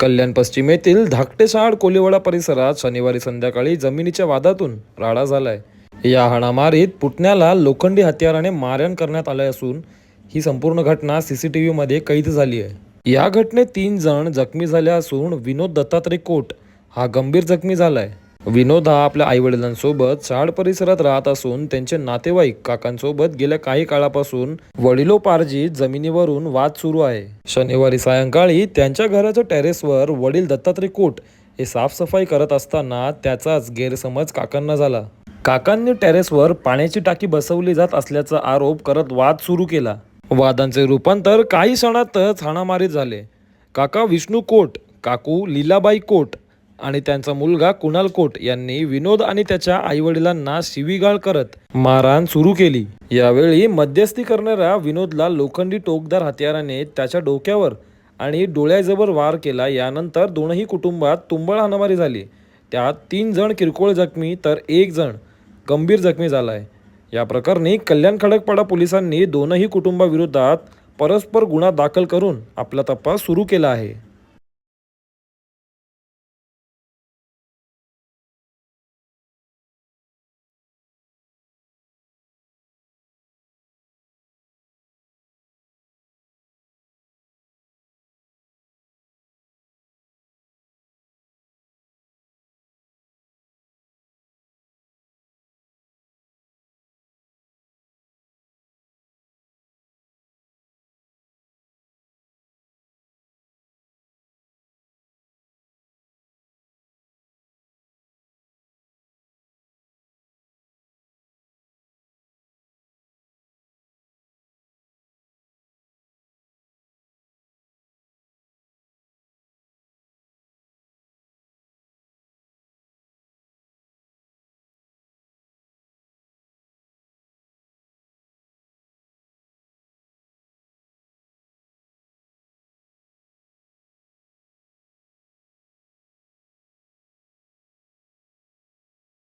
कल्याण पश्चिम येथील धाकटेसाड कोलीवाडा परिसरात शनिवारी संध्याकाळी जमिनीच्या वादातून राडा झालाय। या हाणामारीत पुतण्याला लोखंडी हत्याराने मारहाण करण्यात आले असून ही संपूर्ण घटना सीसीटीव्ही मध्ये कैद झाली आहे। या घटनेत 3 जण जखमी झाले असून विनोद दत्तात्रय कोट हा गंभीर जखमी झालाय। विनोद हा आपल्या आईवडिलांसोबत शाड परिसरात राहत असून त्यांचे नातेवाईक काकांसोबत गेल्या काही काळापासून वडिलोपार्जित जमिनीवरून वाद सुरू आहे। शनिवारी सायंकाळी त्यांच्या घराच्या टेरेसवर वडील दत्तात्रय कोट हे साफसफाई करत असताना त्याचाच गैरसमज काकांना झाला। काकांनी टेरेसवर पाण्याची टाकी बसवली जात असल्याचा आरोप करत वाद सुरू केला। वादांचे रूपांतर काही क्षणातच हाणामारीत झाले। काका विष्णू कोट, काकू लीलाबाई कोट आणि त्यांचा मुलगा कुणाल कोट यांनी विनोद आणि त्याच्या आईवडिलांना शिवीगाळ करत मारहाण सुरू केली। यावेळी मध्यस्थी करणाऱ्या विनोदला लोखंडी टोकदार हत्याराने त्याच्या डोक्यावर आणि डोळ्याजवळ वार केला। यानंतर दोनही कुटुंबात तुंबळ हाणामारी झाली। त्यात 3 जण किरकोळ जखमी तर 1 जण गंभीर जखमी झालाय। या प्रकरणी कल्याण खडकपाडा पोलिसांनी दोनही कुटुंबाविरोधात परस्पर गुन्हा दाखल करून आपला तपास सुरू केला आहे।